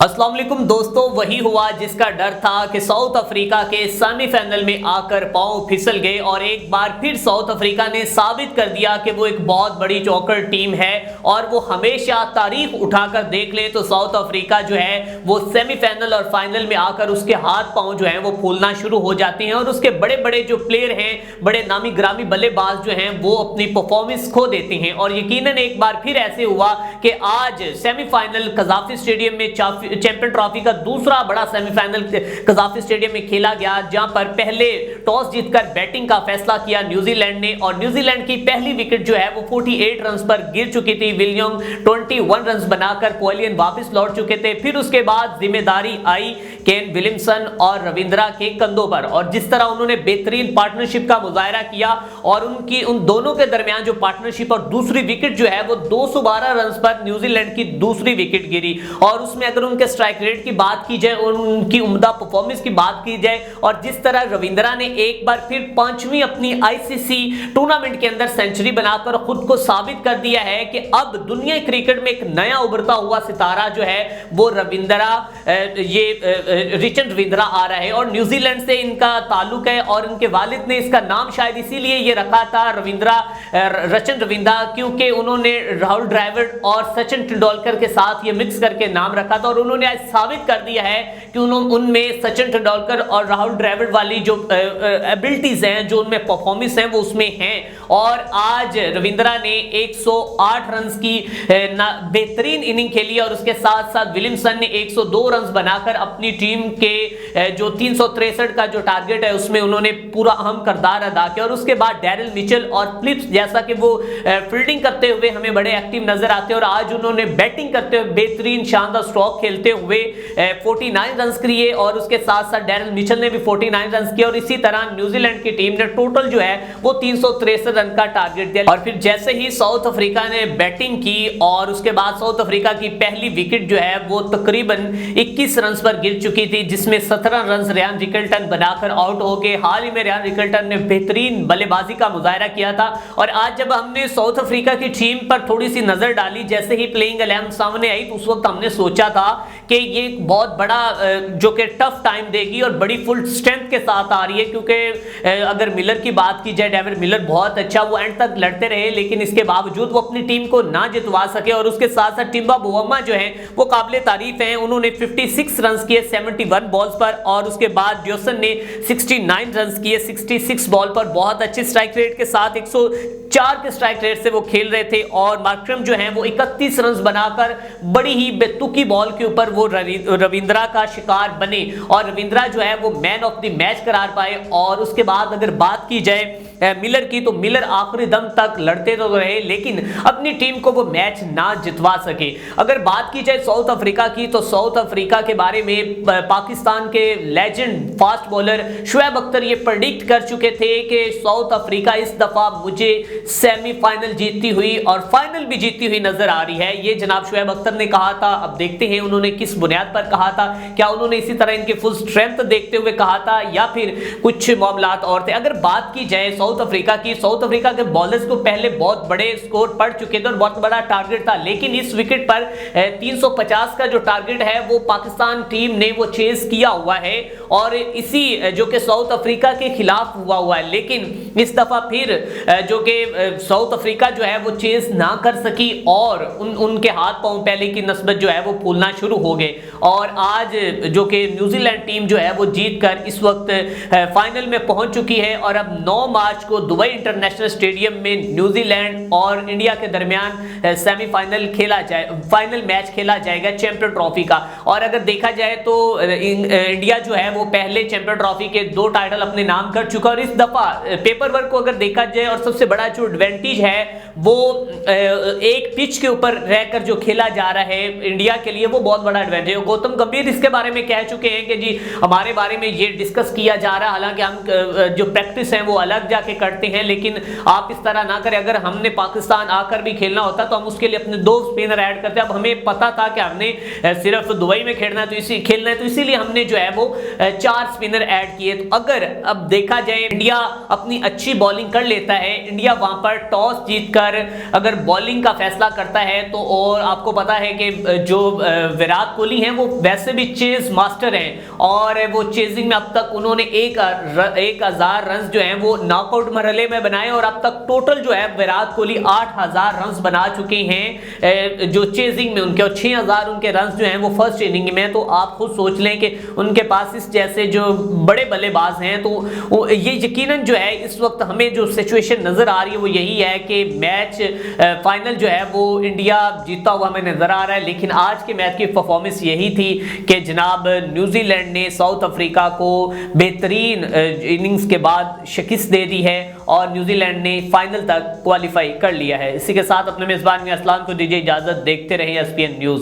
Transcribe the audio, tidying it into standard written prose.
अस्सलाम वालेकुम दोस्तों, वही हुआ जिसका डर था कि साउथ अफ्रीका के सेमीफाइनल में आकर पांव फिसल गए और एक बार फिर साउथ अफ्रीका ने साबित कर दिया कि वो एक बहुत बड़ी चौकर टीम है और वो हमेशा तारीख उठाकर देख ले तो साउथ अफ्रीका जो है वो सेमीफाइनल और फाइनल में आकर उसके हाथ पांव जो है वो फूलना शुरू हो जाते हैं और उसके बड़े बड़े जो प्लेयर हैं, बड़े नामी ग्रामी बल्लेबाज जो हैं वो अपनी परफॉर्मेंस खो देते हैं। और यकीनन एक बार फिर ऐसे हुआ कि आज सेमीफाइनल कज़ाफ़ी स्टेडियम में चैंपियन ट्रॉफी का दूसरा बड़ा सेमीफाइनल कज़ाफ़ी स्टेडियम में खेला गया, जहां पर पहले टॉस जीतकर बैटिंग का फैसला किया न्यूजीलैंड ने और न्यूजीलैंड की पहली विकेट जो है वो 48 रन पर गिर चुकी थी। विलियम 21 रन बनाकर पवेलियन वापस लौट चुके थे। फिर उसके बाद जिम्मेदारी आई केन विलियमसन और रविंद्रा के कंधों पर और जिस तरह उन्होंने बेहतरीन पार्टनरशिप का मुजाहरा किया और उन दोनों के दरमियान जो पार्टनरशिप और दूसरी विकेट जो है वो 212 रन पर न्यूजीलैंड की दूसरी विकेट गिरी और उसमें अगर उनके स्ट्राइक रेट की बात की जाए और उनकी उम्दा परफॉर्मेंस की बात की जाए और जिस तरह रविंद्रा ने एक बार फिर पांचवी अपनी आईसीसी टूर्नामेंट के अंदर सेंचुरी बनाकर खुद को साबित कर दिया है कि अब दुनिया क्रिकेट में एक नया उभरता हुआ सितारा जो है वो रविंद्रा रिचर्ड रविंद्रा आ रहा है और न्यूजीलैंड से इनका ताल्लुक है और इनके वालिद ने इसका नाम शायद इसीलिए ये रखा था रचन रविंद्रा, क्योंकि उन्होंने राहुल द्रविड़ और सचिन तेंदुलकर के साथ ये मिक्स करके नाम रखा था और उन्होंने आज साबित कर दिया है कि उनमें सचिन तेंदुलकर और राहुल द्रविड़ वाली जो एबिलिटीज हैं, जो उनमें परफॉर्मेंस है वो उसमें हैं। और आज रविंद्रा ने 108 रन की बेहतरीन इनिंग खेली और उसके साथ साथ विलियमसन ने 102 रन बनाकर अपनी टीम के जो 363 का जो टारगेट है उसमें उन्होंने पूरा अहम किरदार अदा किया। और उसके बाद डैरिल मिचेल और फिलिप्स जैसा कि वो फील्डिंग करते हुए हमें बड़े एक्टिव नजर आते हैं और आज उन्होंने बैटिंग करते हुए बेहतरीन शानदार स्ट्रोक खेलते हुए 49 रन किए और उसके साथ साथ डैरिल मिचेल ने भी 49 रन किए और इसी तरह न्यूजीलैंड की टीम ने टोटल जो है वो 363 रन का टारगेट दिया। और फिर जैसे ही साउथ अफ्रीका ने बैटिंग की और उसके बाद साउथ अफ्रीका की पहली विकेट जो है वो तकरीबन 21 रन पर गिर चुकी थी, जिसमें 17 रन रियान रिकल्टन बनाकर आउट हो गए। हाल ही में रियान रिकल्टन ने बेहतरीन बल्लेबाजी का मुजाहरा किया था और आज जब हमने साउथ अफ्रीका की टीम पर थोड़ी सी नजर डाली, जैसे ही प्लेइंग 11 सामने आई तो उस वक्त हमने सोचा था कि ये बहुत बड़ा जो कि टफ टाइम देगी और बड़ी फुल स्ट्रेंथ के साथ आ रही है, क्योंकि अगर मिलर की बात की जाए, डेविड मिलर बहुत अच्छा, वो एंड तक लड़ते रहे लेकिन इसके बावजूद वो अपनी टीम को ना जितवा सके। और उसके साथ साथ टिम्बा बुवम्मा जो है वो काबिले तारीफ है, उन्होंने 56 रन किए 71 बॉल्स पर और उसके बाद जोसन ने 69 रन किए 66 बॉल पर, बहुत अच्छे स्ट्राइक रेट के साथ 104 के स्ट्राइक रेट से वो खेल रहे थे। और मार्करम जो है वो 31 रन बनाकर बड़ी ही बेतुकी बॉल के ऊपर वो रविंद्रा का शिकार बने और रविंद्रा जो है वो मैन ऑफ द मैच करार पाए। और उसके बाद अगर बात की जाए मिलर की तो मिलर आखिरी दम तक लड़ते तो रहे लेकिन अपनी टीम को वो मैच ना जितवा सके। अगर बात की जाए साउथ अफ्रीका की तो साउथ अफ्रीका के बारे में पाकिस्तान के legend fast bowler Shoaib Akhtar ये प्रेडिक्ट कर चुके थे कि साउथ अफ्रीका इस दफा मुझे सेमीफाइनल जीतती हुई और फाइनल भी जीतती हुई नजर आ रही है। ये जनाब शुएब अख्तर ने कहा था। अब देखते हैं उन्होंने किस बुनियाद पर कहा था, क्या उन्होंने इसी तरह इनके फुल स्ट्रेंथ देखते हुए कहा था या फिर कुछ मामलात और थे। अगर बात की जाए साउथ अफ्रीका की, साउथ अफ्रीका के बॉलर्स को पहले बहुत बड़े स्कोर पड़ चुके थे और बहुत बड़ा टारगेट था, लेकिन इस विकेट पर 350 का जो टारगेट है वो पाकिस्तान टीम ने वो चेज किया हुआ है और इसी जो कि साउथ अफ्रीका के खिलाफ हुआ है। लेकिन इस दफा फिर जो कि साउथ अफ्रीका जो है वो चेज ना कर सकी और उनके हाथ पांव पहले की नस्बत जो है वो फूलना शुरू हो गए और आज जो कि न्यूजीलैंड टीम जो है वो जीतकर इस वक्त फाइनल में पहुंच चुकी है। और अब 9 मार्च को दुबई इंटरनेशनल स्टेडियम में न्यूजीलैंड और इंडिया के दरमियान सेमीफाइनल फाइनल मैच खेला जाएगा चैंपियन ट्रॉफी का। और अगर देखा जाए तो इंडिया जो है वो पहले चैंपियन ट्रॉफी के 2 टाइटल अपने नाम कर चुका और इस दफा पेपर वर्क को अगर देखा जाए और सबसे बड़ा जो एडवांटेज है वो एक पिच के ऊपर रहकर जो खेला जा रहा है इंडिया के लिए, वो बहुत बड़ा एडवांटेज है। गौतम गंभीर इसके बारे में कह चुके हैं कि जी हमारे बारे में ये डिस्कस किया जा रहा है, हालांकि हम जो प्रैक्टिस है वो अलग जाके आके करते हैं, लेकिन आप इस तरह ना करें। अगर हमने पाकिस्तान आकर भी खेलना होता तो हम उसके लिए अपने 2 स्पिनर ऐड करते। अब हमें पता था कि हमने सिर्फ दुबई में खेलना है, तो इसीलिए हमने जो है वो 4 स्पिनर ऐड किए। तो अगर अब देखा जाए इंडिया अपनी अच्छी बॉलिंग कर लेता है, इंडिया वहां पर टॉस जीतकर अगर बॉलिंग का फैसला करता है तो, और आपको पता है कि जो विराट कोहली हैं वो वैसे भी चेज मास्टर हैं और वो चेजिंग में अब तक उन्होंने 1000 रन जो हैं वो नॉकआउट मरहले में बनाए और अब तक टोटल जो है विराट कोहली 8000 रन बना चुके हैं जो चेजिंग में उनके, और 6000 उनके रन जो हैं वो फर्स्ट इनिंग में। तो आप खुद सोच लें कि उनके पास इस जैसे जो बड़े बल्लेबाज हैं, तो ये यकीनन जो है इस वक्त हमें जो सिचुएशन नजर आ रही है वो यही है कि मैच फाइनल जो है वो इंडिया जीता हुआ हमें नजर आ रहा है। लेकिन आज के मैच की परफॉर्मेंस यही थी कि जनाब न्यूजीलैंड ने साउथ अफ्रीका को बेहतरीन इनिंग्स के बाद शिकस्त दे दी है और न्यूजीलैंड ने फाइनल तक क्वालिफाई कर लिया है। इसी के साथ अपने मेजबान असलान को दीजिए इजाजत। देखते रहे एसपीएन न्यूज।